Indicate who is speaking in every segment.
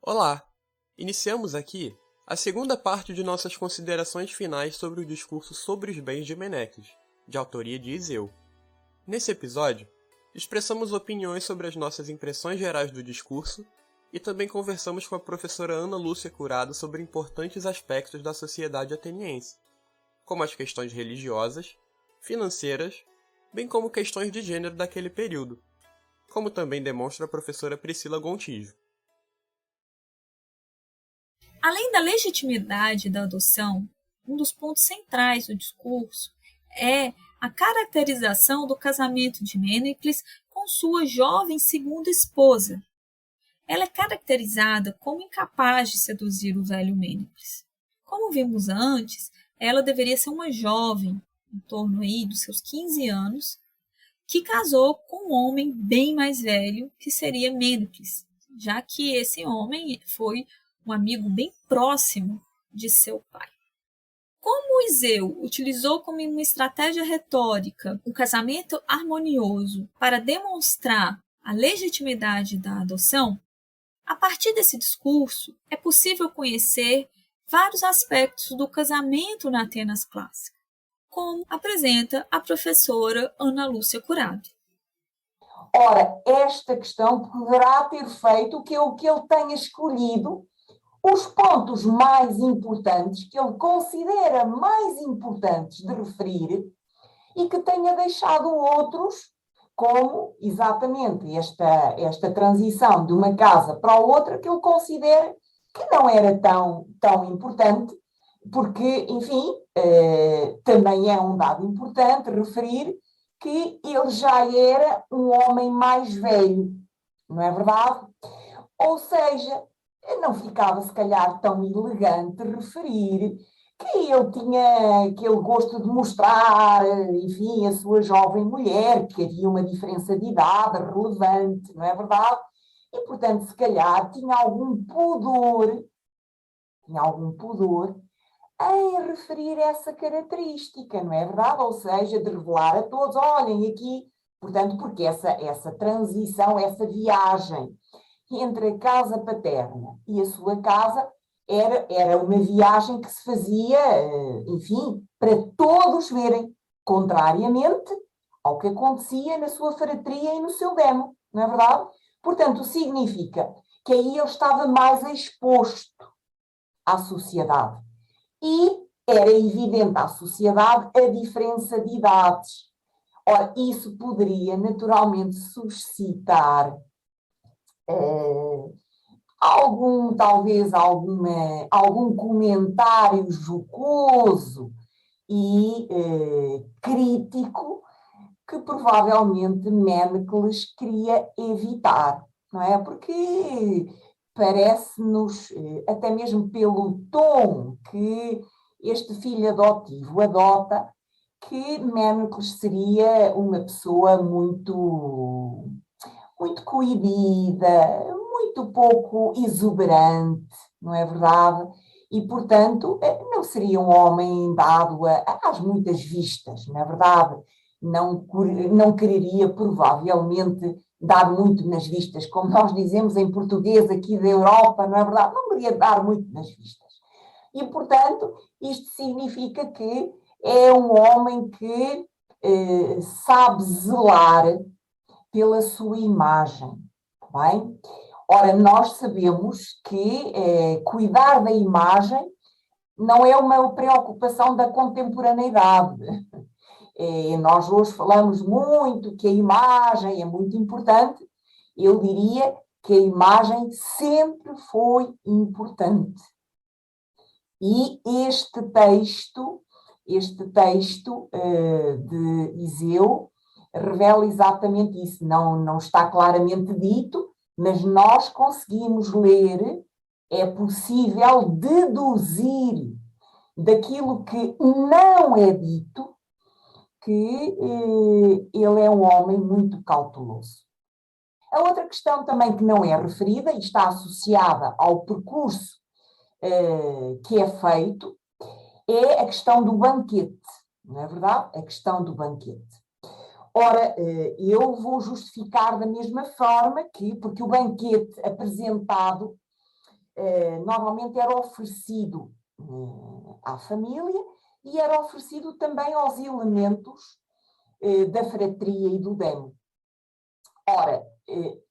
Speaker 1: Olá! Iniciamos aqui a segunda parte de nossas considerações finais sobre o discurso sobre os bens de Menecles, de autoria de Iseu. Nesse episódio, expressamos opiniões sobre as nossas impressões gerais do discurso e também conversamos com a professora Ana Lúcia Curado sobre importantes aspectos da sociedade ateniense, como as questões religiosas, financeiras, bem como questões de gênero daquele período, como também demonstra a professora Priscila Gontijo.
Speaker 2: Além da legitimidade da adoção, um dos pontos centrais do discurso é a caracterização do casamento de Mênecles com sua jovem segunda esposa. Ela é caracterizada como incapaz de seduzir o velho Mênecles. Como vimos antes, ela deveria ser uma jovem, em torno aí dos seus 15 anos, que casou com um homem bem mais velho, que seria Mênecles, já que esse homem foi um amigo bem próximo de seu pai. Como Iseu utilizou como uma estratégia retórica o casamento harmonioso para demonstrar a legitimidade da adoção, a partir desse discurso é possível conhecer vários aspectos do casamento na Atenas clássica, como apresenta a professora Ana Lúcia Curado.
Speaker 3: Ora, esta questão poderá ter feito que ele tenha escolhido os pontos mais importantes, que ele considera mais importantes de referir, e que tenha deixado outros, como exatamente esta transição de uma casa para a outra, que ele considera que não era tão importante, porque, enfim, também é um dado importante referir que ele já era um homem mais velho, não é verdade? Ou seja, não ficava, se calhar, tão elegante referir que ele tinha aquele gosto de mostrar, enfim, a sua jovem mulher, que havia uma diferença de idade relevante, não é verdade? E, portanto, se calhar tinha algum pudor em referir essa característica, não é verdade? Ou seja, de revelar a todos, olhem aqui, portanto, porque essa transição, essa viagem entre a casa paterna e a sua casa era uma viagem que se fazia, enfim, para todos verem, contrariamente ao que acontecia na sua fratria e no seu demo, não é verdade? Portanto, significa que aí ele estava mais exposto à sociedade. E era evidente à sociedade a diferença de idades. Ora, isso poderia naturalmente suscitar algum comentário jocoso e crítico que provavelmente Méricles queria evitar, não é? Porque parece-nos, até mesmo pelo tom que este filho adotivo adota, que Méricles seria uma pessoa muito coibida, muito pouco exuberante, não é verdade? E, portanto, não seria um homem dado às muitas vistas, não é verdade? Não quereria, provavelmente, dar muito nas vistas, como nós dizemos em português aqui da Europa, não é verdade? Não queria dar muito nas vistas. E, portanto, isto significa que é um homem que sabe zelar pela sua imagem, bem? Ora, nós sabemos que cuidar da imagem não é uma preocupação da contemporaneidade. Nós hoje falamos muito que a imagem é muito importante. Eu diria que a imagem sempre foi importante. E este texto de Iseu revela exatamente isso. Não está claramente dito, mas nós conseguimos ler, é possível deduzir daquilo que não é dito que ele é um homem muito cauteloso. A outra questão também que não é referida e está associada ao percurso que é feito é a questão do banquete, não é verdade? A questão do banquete. Ora, eu vou justificar da mesma forma porque o banquete apresentado normalmente era oferecido à família e era oferecido também aos elementos da fratria e do demo. Ora,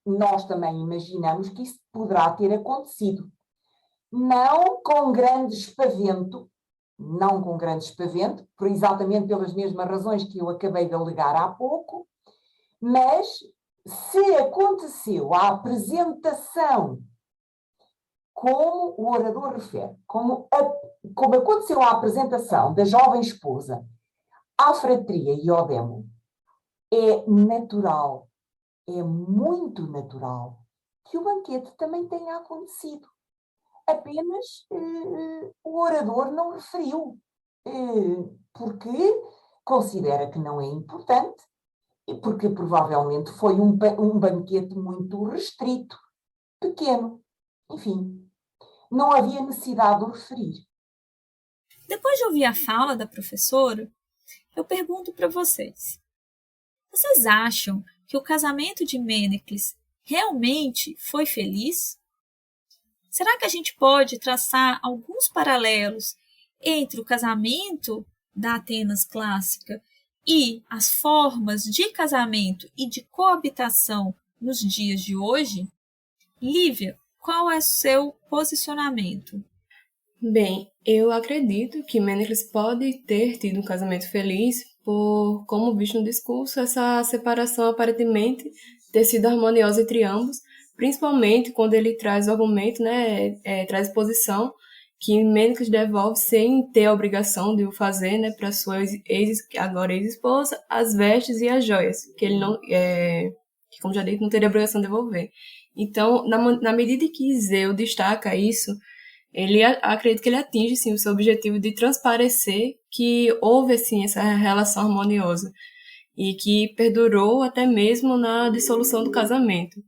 Speaker 3: nós também imaginamos que isso poderá ter acontecido. Não com grande espavento, exatamente pelas mesmas razões que eu acabei de alegar há pouco, mas se aconteceu a apresentação, como o orador refere, como aconteceu a apresentação da jovem esposa à fratria e ao demo, é natural, é muito natural que o banquete também tenha acontecido. Apenas o orador não referiu, porque considera que não é importante e porque provavelmente foi um banquete muito restrito, pequeno. Enfim, não havia necessidade de o referir.
Speaker 2: Depois de ouvir a fala da professora, eu pergunto para vocês. Vocês acham que o casamento de Mênecles realmente foi feliz? Será que a gente pode traçar alguns paralelos entre o casamento da Atenas clássica e as formas de casamento e de coabitação nos dias de hoje? Lívia, qual é o seu posicionamento?
Speaker 4: Bem, eu acredito que Mênecles pode ter tido um casamento feliz por, como visto no discurso, essa separação aparentemente ter sido harmoniosa entre ambos, principalmente quando ele traz o argumento, traz exposição que Mênecles devolve sem ter a obrigação de o fazer, para sua agora ex-esposa, as vestes e as joias, que ele não, que, como já disse, não teria a obrigação de devolver. Então, na medida que Iseu destaca isso, acredito que ele atinge, sim, o seu objetivo de transparecer que houve, assim, essa relação harmoniosa e que perdurou até mesmo na dissolução do casamento.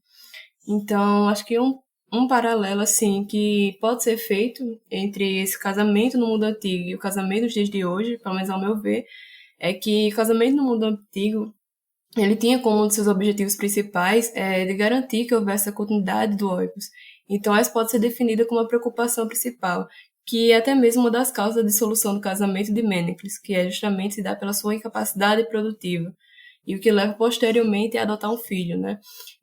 Speaker 4: Então, acho que um paralelo, assim, que pode ser feito entre esse casamento no mundo antigo e o casamento nos dias de hoje, pelo menos ao meu ver, é que o casamento no mundo antigo, ele tinha como um de seus objetivos principais de garantir que houvesse a continuidade do oikos. Então, essa pode ser definida como a preocupação principal, que é até mesmo uma das causas da dissolução do casamento de Mênecles, que é justamente se dar pela sua incapacidade produtiva, e o que leva posteriormente a adotar um filho,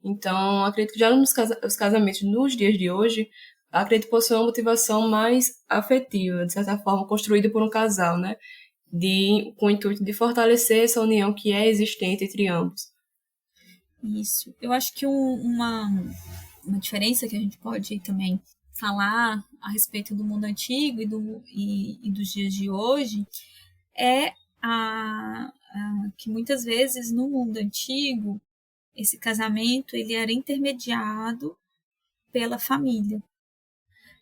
Speaker 4: Então, acredito que já os casamentos nos dias de hoje, acredito que possuem uma motivação mais afetiva, de certa forma, construída por um casal, com o intuito de fortalecer essa união que é existente entre ambos.
Speaker 2: Isso. Eu acho que uma diferença que a gente pode também falar a respeito do mundo antigo e dos dias de hoje é que muitas vezes no mundo antigo esse casamento ele era intermediado pela família.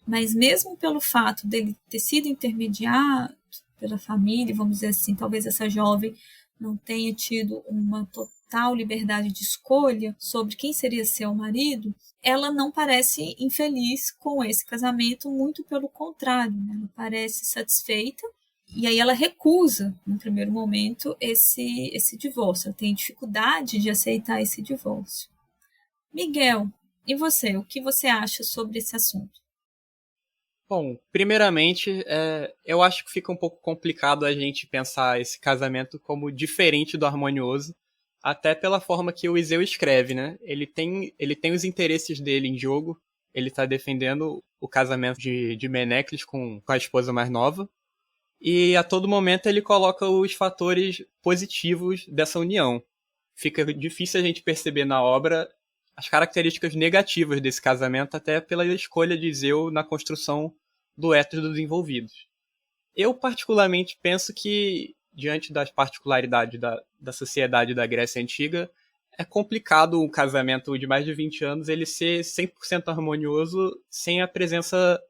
Speaker 2: Mas mesmo pelo fato dele ter sido intermediado pela família, vamos dizer assim, talvez essa jovem não tenha tido uma total liberdade de escolha sobre quem seria seu marido, ela não parece infeliz com esse casamento, muito pelo contrário, ela parece satisfeita, e aí ela recusa, no primeiro momento, esse divórcio, ela tem dificuldade de aceitar esse divórcio. Miguel, e você, o que você acha sobre esse assunto?
Speaker 1: Bom, primeiramente, eu acho que fica um pouco complicado a gente pensar esse casamento como diferente do harmonioso, até pela forma que o Iseu escreve, Ele tem os interesses dele em jogo, ele está defendendo o casamento de Menecles com a esposa mais nova, e a todo momento ele coloca os fatores positivos dessa união. Fica difícil a gente perceber na obra as características negativas desse casamento, até pela escolha de Iseu na construção do ethos dos envolvidos. Eu, particularmente, penso que, diante das particularidades da sociedade da Grécia Antiga, é complicado um casamento de mais de 20 anos ele ser 100% harmonioso sem a presença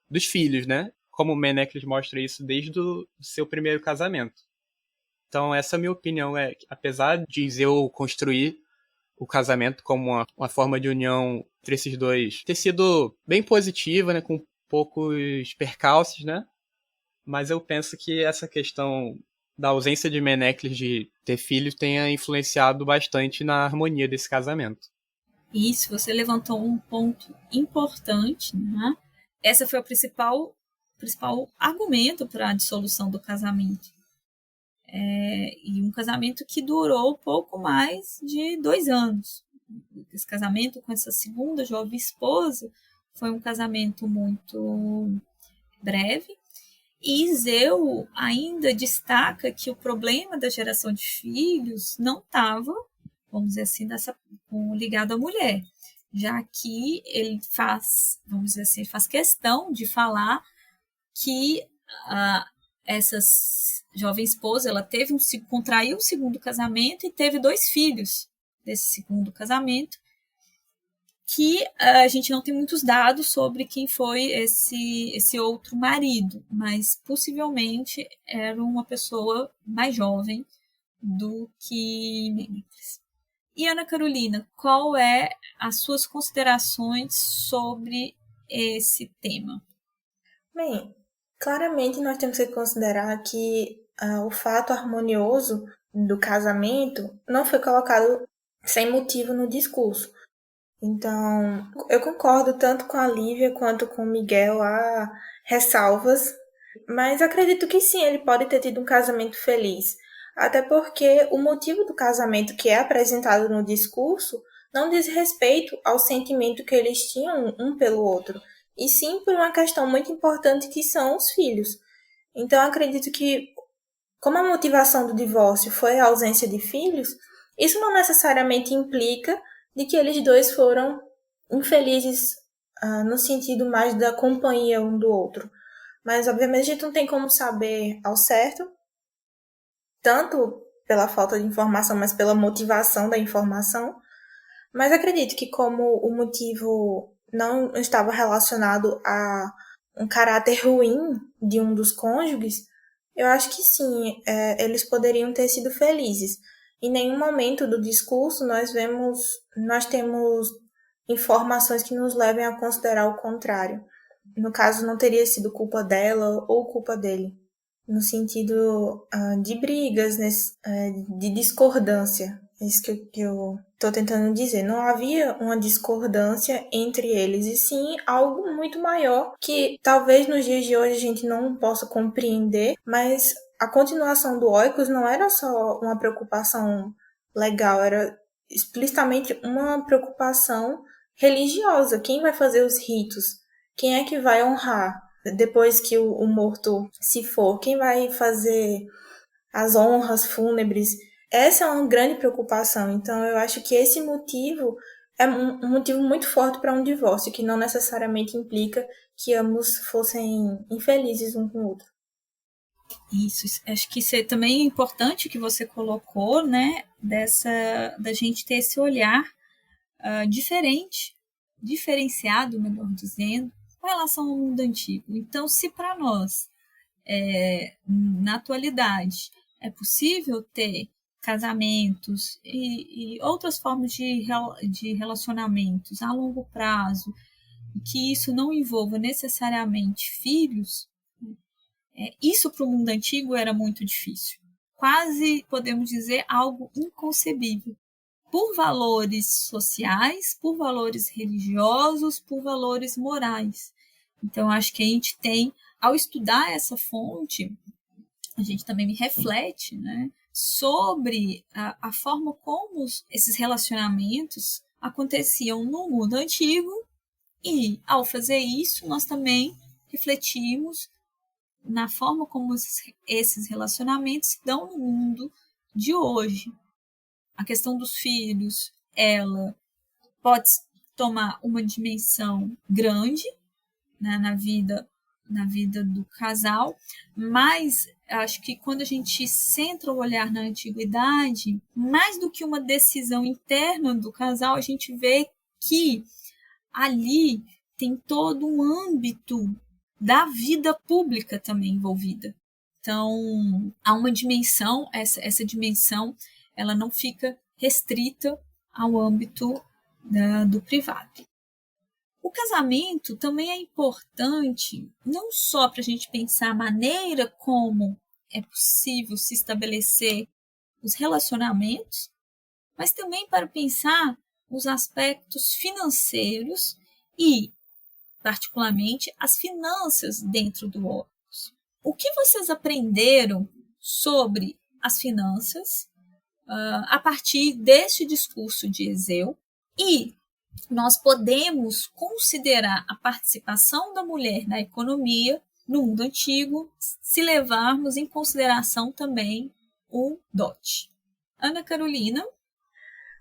Speaker 1: dos filhos, Como Menecles mostra isso desde o seu primeiro casamento. Então, essa é a minha opinião. Apesar de Iseu construir o casamento como uma forma de união entre esses dois ter sido bem positiva, com poucos percalços, Mas eu penso que essa questão da ausência de Menecles de ter filhos tenha influenciado bastante na harmonia desse casamento.
Speaker 2: Isso, você levantou um ponto importante, essa foi o principal argumento para a dissolução do casamento. E um casamento que durou pouco mais de 2 anos. Esse casamento com essa segunda jovem esposa foi um casamento muito breve. E Zeu ainda destaca que o problema da geração de filhos não estava, vamos dizer assim, ligado à mulher, já que ele faz, vamos dizer assim, faz questão de falar que essas jovem esposa, ela contraiu um segundo casamento e teve 2 filhos desse segundo casamento, que a gente não tem muitos dados sobre quem foi esse outro marido, mas possivelmente era uma pessoa mais jovem do que Mênicles. E Ana Carolina, qual é as suas considerações sobre esse tema?
Speaker 5: Bem, claramente nós temos que considerar que o fato harmonioso do casamento não foi colocado sem motivo no discurso. Então, eu concordo tanto com a Lívia quanto com o Miguel, há ressalvas, mas acredito que sim, ele pode ter tido um casamento feliz. Até porque o motivo do casamento que é apresentado no discurso não diz respeito ao sentimento que eles tinham um pelo outro, e sim por uma questão muito importante que são os filhos. Então, acredito que, como a motivação do divórcio foi a ausência de filhos, isso não necessariamente implica de que eles dois foram infelizes no sentido mais da companhia um do outro. Mas, obviamente, a gente não tem como saber ao certo, tanto pela falta de informação, mas pela motivação da informação. Mas acredito que, como o motivo não estava relacionado a um caráter ruim de um dos cônjuges, eu acho que sim, eles poderiam ter sido felizes. Em nenhum momento do discurso nós temos informações que nos levem a considerar o contrário. No caso, não teria sido culpa dela ou culpa dele, no sentido de brigas, de discordância. É isso que eu estou tentando dizer. Não havia uma discordância entre eles, e sim algo muito maior que talvez nos dias de hoje a gente não possa compreender, mas a continuação do Oikos não era só uma preocupação legal, era explicitamente uma preocupação religiosa. Quem vai fazer os ritos? Quem é que vai honrar depois que o morto se for? Quem vai fazer as honras fúnebres? Essa é uma grande preocupação. Então, eu acho que esse motivo é um motivo muito forte para um divórcio, que não necessariamente implica que ambos fossem infelizes um com o outro.
Speaker 2: Isso, acho que isso é também importante que você colocou, né, da gente ter esse olhar diferenciado, melhor dizendo, com relação ao mundo antigo. Então, se para nós, na atualidade, é possível ter casamentos e outras formas de relacionamentos a longo prazo, que isso não envolva necessariamente filhos, isso para o mundo antigo era muito difícil. Quase, podemos dizer, algo inconcebível. Por valores sociais, por valores religiosos, por valores morais. Então, acho que a gente tem, ao estudar essa fonte, a gente também reflete, né, sobre a forma como esses relacionamentos aconteciam no mundo antigo, e, ao fazer isso, nós também refletimos na forma como esses relacionamentos se dão no mundo de hoje. A questão dos filhos, ela pode tomar uma dimensão grande, né, na vida do casal, mas acho que quando a gente centra o olhar na antiguidade, mais do que uma decisão interna do casal, a gente vê que ali tem todo um âmbito da vida pública também envolvida. Então, há uma dimensão, essa dimensão, ela não fica restrita ao âmbito do privado. O casamento também é importante, não só para a gente pensar a maneira como é possível se estabelecer os relacionamentos, mas também para pensar os aspectos financeiros e particularmente as finanças dentro do Opus. O que vocês aprenderam sobre as finanças a partir deste discurso de Egeu? E nós podemos considerar a participação da mulher na economia no mundo antigo se levarmos em consideração também o dote. Ana Carolina?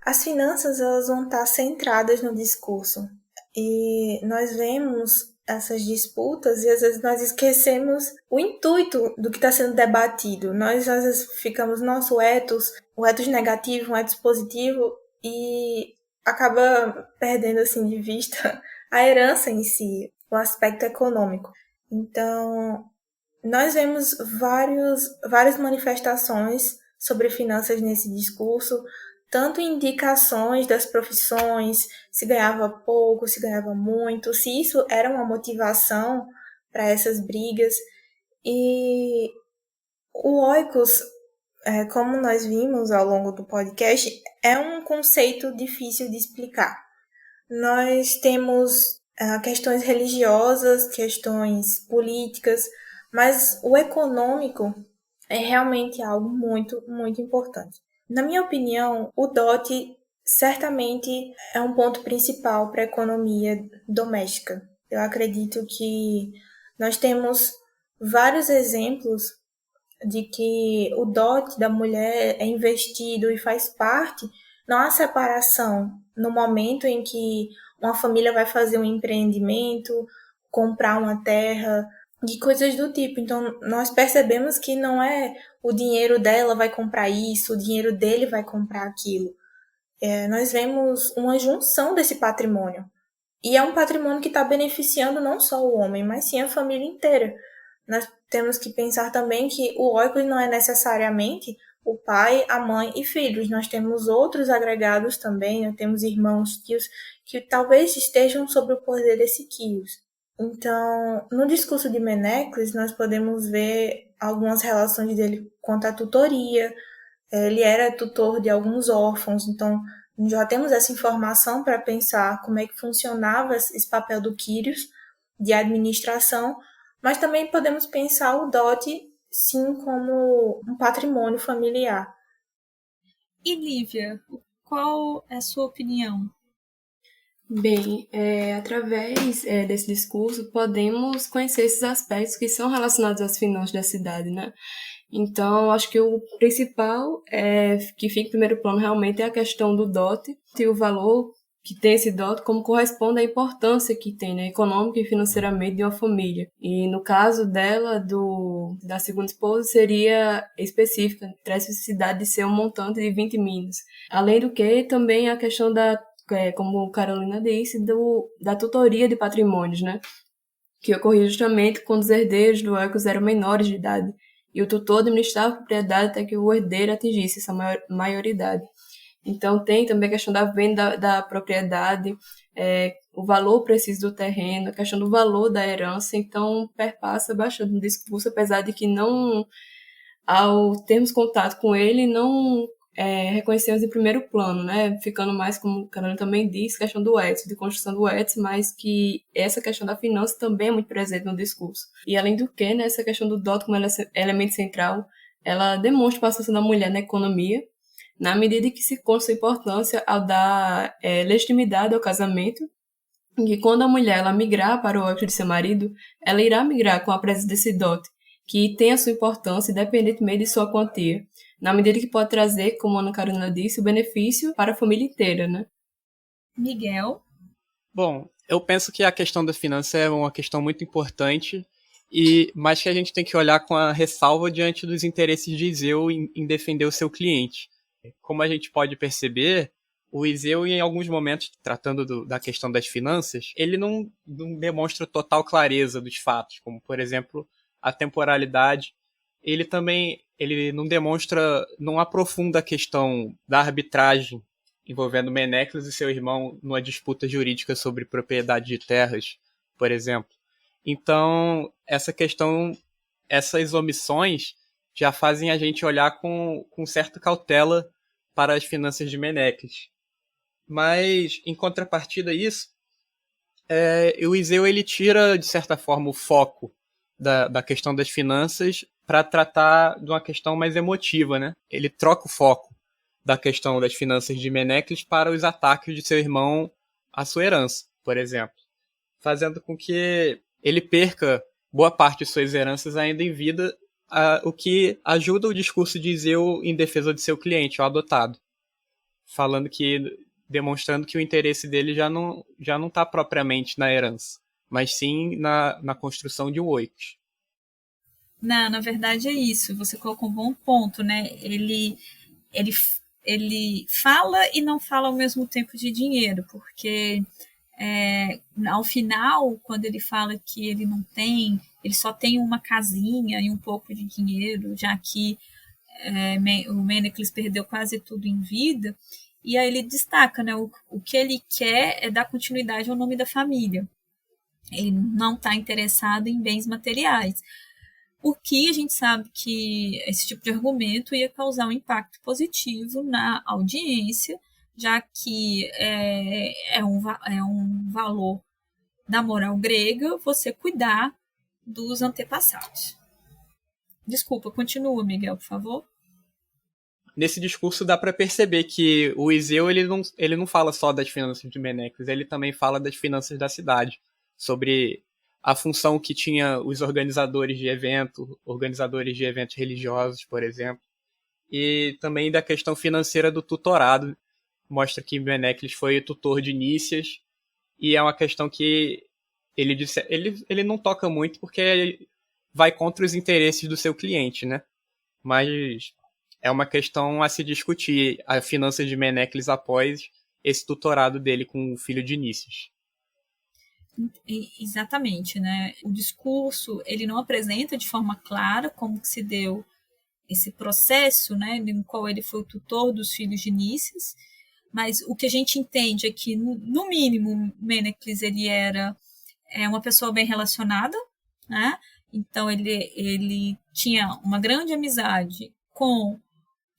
Speaker 5: As finanças elas vão estar centradas no discurso e nós vemos essas disputas e às vezes nós esquecemos o intuito do que está sendo debatido. Nós às vezes ficamos no nosso ethos, o ethos negativo, um ethos positivo e acaba perdendo assim de vista a herança em si, o aspecto econômico. Então, nós vemos várias manifestações sobre finanças nesse discurso, tanto indicações das profissões, se ganhava pouco, se ganhava muito, se isso era uma motivação para essas brigas. E o oikos, como nós vimos ao longo do podcast, é um conceito difícil de explicar. Nós temos questões religiosas, questões políticas, mas o econômico é realmente algo muito, muito importante. Na minha opinião, o dote certamente é um ponto principal para a economia doméstica. Eu acredito que nós temos vários exemplos de que o dote da mulher é investido e faz parte, não há separação no momento em que uma família vai fazer um empreendimento, comprar uma terra, de coisas do tipo. Então, nós percebemos que não é o dinheiro dela vai comprar isso, o dinheiro dele vai comprar aquilo. Nós vemos uma junção desse patrimônio. E é um patrimônio que está beneficiando não só o homem, mas sim a família inteira. Nós temos que pensar também que o oikos não é necessariamente o pai, a mãe e filhos. Nós temos outros agregados também, nós temos irmãos, tios, que talvez estejam sob o poder desse quios. Então, no discurso de Menecles, nós podemos ver algumas relações dele quanto à tutoria. Ele era tutor de alguns órfãos, então já temos essa informação para pensar como é que funcionava esse papel do Quírios de administração, mas também podemos pensar o dote, sim, como um patrimônio familiar.
Speaker 2: E Lívia, qual é a sua opinião?
Speaker 4: Bem, através desse discurso, podemos conhecer esses aspectos que são relacionados às finanças da cidade, né? Então, acho que o principal que fica em primeiro plano realmente é a questão do dote e o valor que tem esse dote, como corresponde à importância que tem, né, econômica e financeiramente de uma família. E no caso dela, da segunda esposa, seria específica, traz necessidade de ser um montante de 20 minas. Além do que, também a questão como a Carolina disse, da tutoria de patrimônios, né? Que ocorria justamente quando os herdeiros do oikos eram menores de idade, e o tutor administrava a propriedade até que o herdeiro atingisse essa maioridade. Então, tem também a questão da venda da propriedade, o valor preciso do terreno, a questão do valor da herança. Então, perpassa bastante no discurso, apesar de que não, ao termos contato com ele, não reconhecemos em primeiro plano, né? Ficando mais, como o Carolina também disse, questão do ethos, de construção do ethos, mas que essa questão da finança também é muito presente no discurso. E além do que, né, essa questão do dote como elemento central, ela demonstra a participação da mulher na economia, na medida que se consta a importância ao dar legitimidade ao casamento, e que quando a mulher ela migrar para o oikos de seu marido, ela irá migrar com a presença desse dote, que tem a sua importância independentemente de sua quantia, na medida que pode trazer, como a Ana Carolina disse, o benefício para a família inteira, né?
Speaker 2: Miguel?
Speaker 1: Bom, eu penso que a questão da finança é uma questão muito importante, mas que a gente tem que olhar com a ressalva diante dos interesses de Egeu em defender o seu cliente. Como a gente pode perceber, o Egeu, em alguns momentos, tratando da questão das finanças, ele não demonstra total clareza dos fatos, como, por exemplo, a temporalidade. Ele não aprofunda a questão da arbitragem envolvendo Menecles e seu irmão numa disputa jurídica sobre propriedade de terras, por exemplo. Então, essas omissões já fazem a gente olhar com certa cautela para as finanças de Menecles. Mas, em contrapartida a isso, o Iseu ele tira, de certa forma, o foco da questão das finanças para tratar de uma questão mais emotiva, né? Ele troca o foco da questão das finanças de Menecles para os ataques de seu irmão à sua herança, por exemplo, fazendo com que ele perca boa parte de suas heranças ainda em vida, o que ajuda o discurso de Iseu em defesa de seu cliente, o adotado, demonstrando que o interesse dele já não está propriamente na herança, mas sim na construção de um oikos.
Speaker 2: Não, na verdade é isso, você colocou um bom ponto, né? Ele fala e não fala ao mesmo tempo de dinheiro, porque ao final, quando ele fala que ele só tem uma casinha e um pouco de dinheiro, já que o Menecles perdeu quase tudo em vida, e aí ele destaca, né, o que ele quer é dar continuidade ao nome da família. Ele não está interessado em bens materiais. O que a gente sabe que esse tipo de argumento ia causar um impacto positivo na audiência, já que é um valor da moral grega você cuidar dos antepassados. Desculpa, continua, Miguel, por favor.
Speaker 1: Nesse discurso dá para perceber que o Iseu ele não fala só das finanças de Menecles, ele também fala das finanças da cidade, sobre a função que tinha os organizadores de eventos religiosos, por exemplo, e também da questão financeira do tutorado. Mostra que Menecles foi tutor de Nícias, e é uma questão que ele não toca muito porque vai contra os interesses do seu cliente, né? Mas é uma questão a se discutir, a finança de Menecles após esse tutorado dele com o filho de Nícias.
Speaker 2: Exatamente, né? O discurso ele não apresenta de forma clara como que se deu esse processo, né, no qual ele foi o tutor dos filhos de Nícias, mas o que a gente entende é que, no mínimo, Menecles ele era uma pessoa bem relacionada, né? Então ele tinha uma grande amizade com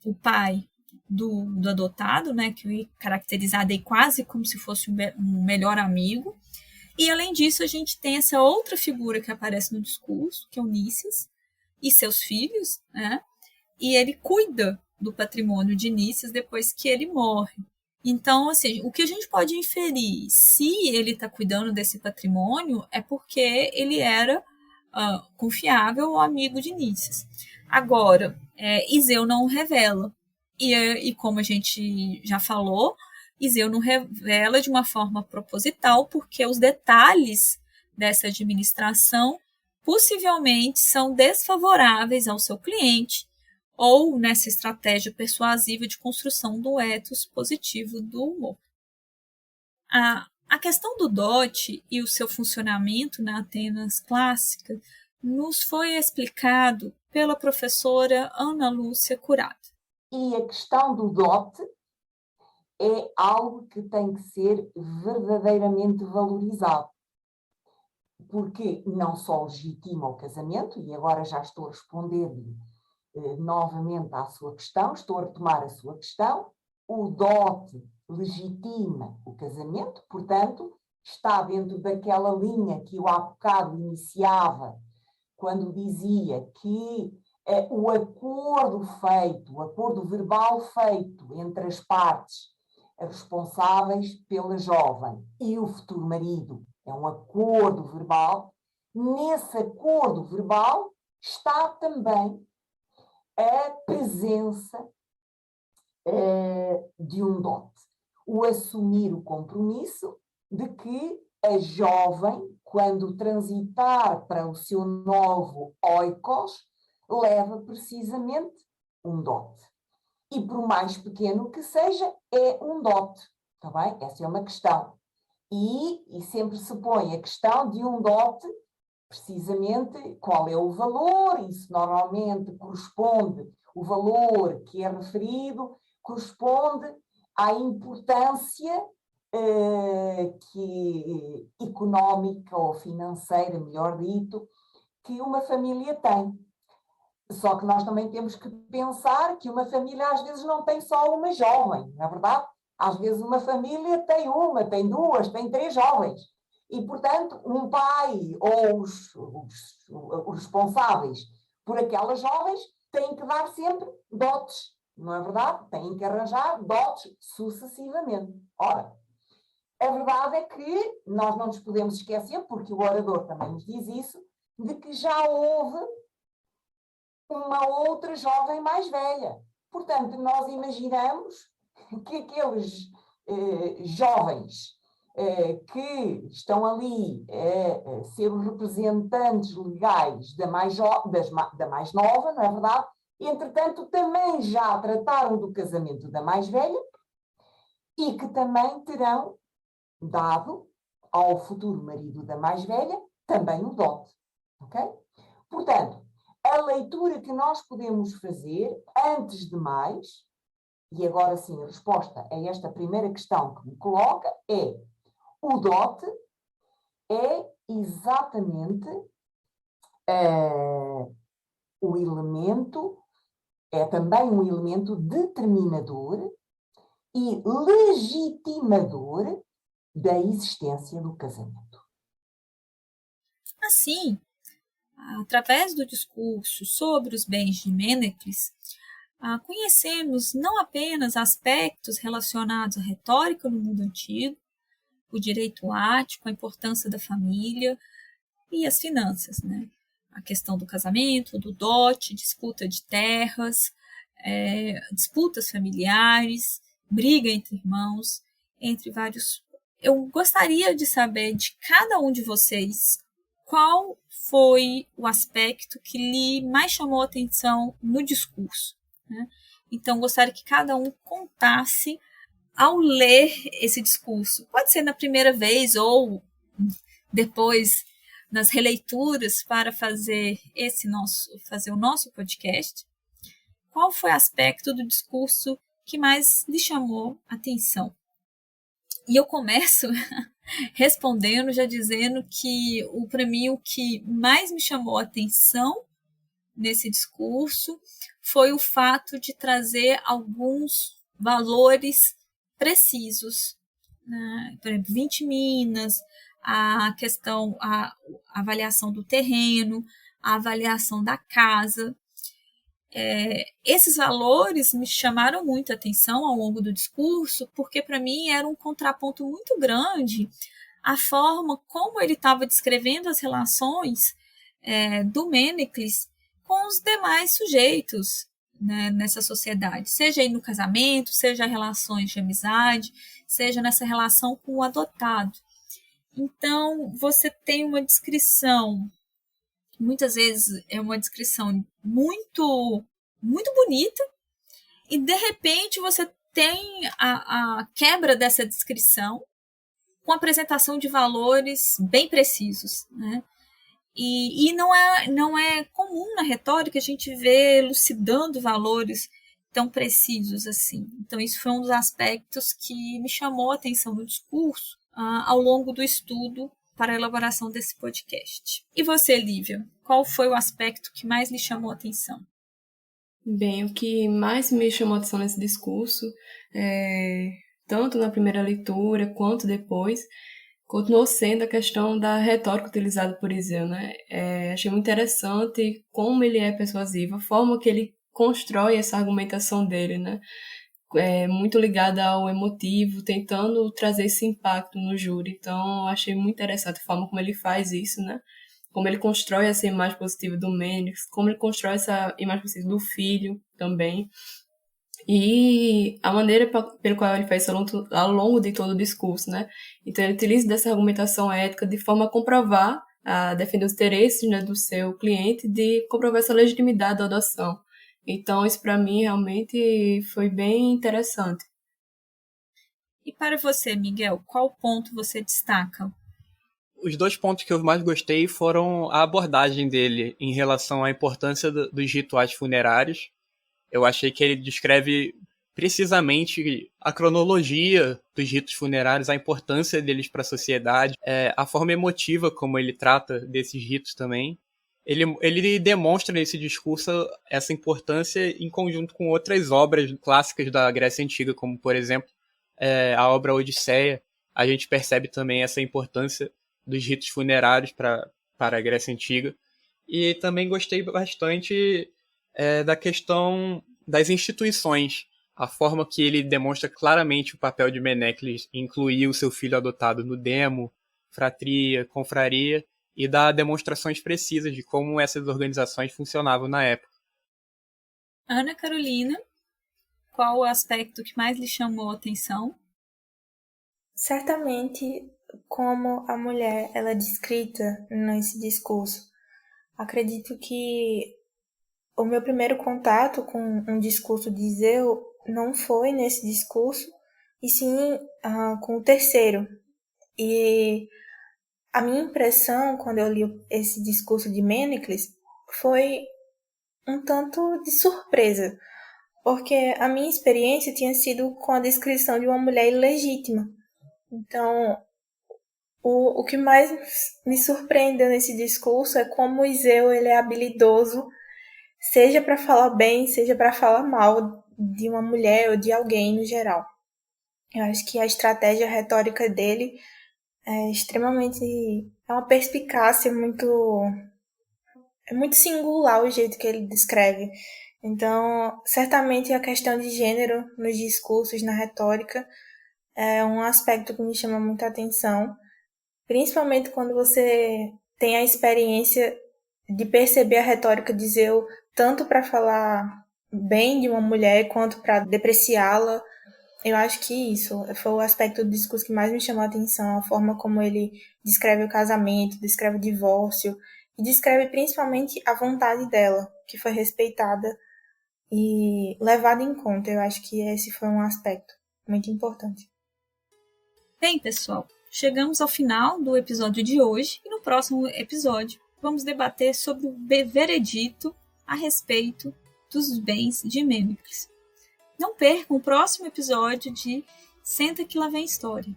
Speaker 2: o pai do adotado, né, que é caracterizado aí quase como se fosse um melhor amigo. E, além disso, a gente tem essa outra figura que aparece no discurso, que é o Nícias, e seus filhos, né? E ele cuida do patrimônio de Nícias depois que ele morre. Então, assim, o que a gente pode inferir, se ele está cuidando desse patrimônio, é porque ele era confiável ou amigo de Nícias. Agora, Iseu não revela. E como a gente já falou, Iseu não revela de uma forma proposital, porque os detalhes dessa administração possivelmente são desfavoráveis ao seu cliente, ou nessa estratégia persuasiva de construção do ethos positivo do humor. A questão do dote e o seu funcionamento na Atenas clássica nos foi explicado pela professora Ana Lúcia Curado.
Speaker 3: E a questão do dote é algo que tem que ser verdadeiramente valorizado, porque não só legitima o casamento, e agora já estou a responder-lhe novamente à sua questão, estou a retomar a sua questão, o dote legitima o casamento, portanto, está dentro daquela linha que eu há bocado iniciava, quando dizia que o acordo verbal feito entre as partes responsáveis pela jovem e o futuro marido é um acordo verbal. Nesse acordo verbal está também a presença de um dote, o assumir o compromisso de que a jovem, quando transitar para o seu novo oikos, leva precisamente um dote. E por mais pequeno que seja, é um dote. Está bem? Essa é uma questão. E sempre se põe a questão de um dote, precisamente qual é o valor, isso normalmente corresponde, o valor que é referido, corresponde à importância económica ou financeira, melhor dito, que uma família tem. Só que nós também temos que pensar que uma família às vezes não tem só uma jovem, não é verdade? Às vezes uma família tem uma, tem duas, tem três jovens. E, portanto, um pai ou os responsáveis por aquelas jovens têm que dar sempre dotes, não é verdade? Têm que arranjar dotes sucessivamente. Ora, a verdade é que nós não nos podemos esquecer, porque o orador também nos diz isso, de que já houve uma outra jovem mais velha. Portanto, nós imaginamos que aqueles jovens que estão ali a ser os representantes legais da mais nova, não é verdade? Entretanto, também já trataram do casamento da mais velha e que também terão dado ao futuro marido da mais velha também o dote. Ok? Portanto, a leitura que nós podemos fazer, antes de mais, e agora sim a resposta a esta primeira questão que me coloca, é: o dote é exatamente o elemento, é também um elemento determinador e legitimador da existência do casamento.
Speaker 2: Assim, através do discurso sobre os bens de Mânecles, conhecemos não apenas aspectos relacionados à retórica no mundo antigo, o direito ático, a importância da família e as finanças, né? A questão do casamento, do dote, disputa de terras, disputas familiares, briga entre irmãos, entre vários. Eu gostaria de saber de cada um de vocês qual foi o aspecto que lhe mais chamou a atenção no discurso, né? Então, gostaria que cada um contasse ao ler esse discurso. Pode ser na primeira vez ou depois nas releituras para fazer o nosso podcast. Qual foi o aspecto do discurso que mais lhe chamou a atenção? E eu começo respondendo, já dizendo que para mim o que mais me chamou a atenção nesse discurso foi o fato de trazer alguns valores precisos, né? Por exemplo, 20 minas, a avaliação do terreno, a avaliação da casa. Esses valores me chamaram muito a atenção ao longo do discurso, porque para mim era um contraponto muito grande a forma como ele estava descrevendo as relações do Mânecles com os demais sujeitos, né, nessa sociedade, seja aí no casamento, seja relações de amizade, seja nessa relação com o adotado. Então, você tem uma descrição, muitas vezes é uma descrição muito, muito bonita, e de repente você tem a quebra dessa descrição com a apresentação de valores bem precisos, né? E não é comum na retórica a gente ver elucidando valores tão precisos assim. Então, isso foi um dos aspectos que me chamou a atenção no discurso ao longo do estudo para a elaboração desse podcast. E você, Lívia, qual foi o aspecto que mais lhe chamou a atenção?
Speaker 4: Bem, o que mais me chamou a atenção nesse discurso, tanto na primeira leitura quanto depois, continuou sendo a questão da retórica utilizada por Iseu, né? Achei muito interessante como ele é persuasivo, a forma que ele constrói essa argumentação dele, né? Muito ligada ao emotivo, tentando trazer esse impacto no júri. Então, achei muito interessante a forma como ele faz isso, né? Como ele constrói essa imagem positiva do Mânecles, como ele constrói essa imagem positiva do filho também. E a maneira pelo qual ele faz isso ao longo de todo o discurso, né? Então, ele utiliza dessa argumentação ética de forma a comprovar, a defender os interesses, né, do seu cliente, de comprovar essa legitimidade da adoção. Então, isso para mim realmente foi bem interessante.
Speaker 2: E para você, Miguel, qual ponto você destaca?
Speaker 1: Os 2 pontos que eu mais gostei foram a abordagem dele em relação à importância dos rituais funerários. Eu achei que ele descreve precisamente a cronologia dos ritos funerários, a importância deles para a sociedade, a forma emotiva como ele trata desses ritos também. Ele demonstra nesse discurso essa importância em conjunto com outras obras clássicas da Grécia Antiga, como, por exemplo, a obra Odisseia. A gente percebe também essa importância dos ritos funerários para a Grécia Antiga. E também gostei bastante da questão das instituições, a forma que ele demonstra claramente o papel de Menecles em incluir o seu filho adotado no demo, fratria, confraria, e dar demonstrações precisas de como essas organizações funcionavam na época.
Speaker 2: Ana Carolina, qual o aspecto que mais lhe chamou a atenção?
Speaker 5: Certamente, como a mulher ela é descrita nesse discurso. Acredito que o meu primeiro contato com um discurso de Iseu não foi nesse discurso, e sim com o terceiro. E a minha impressão, quando eu li esse discurso de Mênecles, foi um tanto de surpresa, porque a minha experiência tinha sido com a descrição de uma mulher ilegítima. Então, o que mais me surpreendeu nesse discurso é como o Iseu ele é habilidoso, seja para falar bem, seja para falar mal de uma mulher ou de alguém no geral. Eu acho que a estratégia retórica dele é extremamente... é uma perspicácia é muito singular o jeito que ele descreve. Então, certamente a questão de gênero nos discursos, na retórica, é um aspecto que me chama muita atenção, principalmente quando você tem a experiência de perceber a retórica de Iseu tanto para falar bem de uma mulher quanto para depreciá-la. Eu acho que isso foi o aspecto do discurso que mais me chamou a atenção, a forma como ele descreve o casamento, descreve o divórcio e descreve principalmente a vontade dela, que foi respeitada e levada em conta. Eu acho que esse foi um aspecto muito importante.
Speaker 2: Bem, pessoal, chegamos ao final do episódio de hoje e no próximo episódio vamos debater sobre o veredito a respeito dos bens de Mênecles. Não percam o próximo episódio de Senta que lá vem história.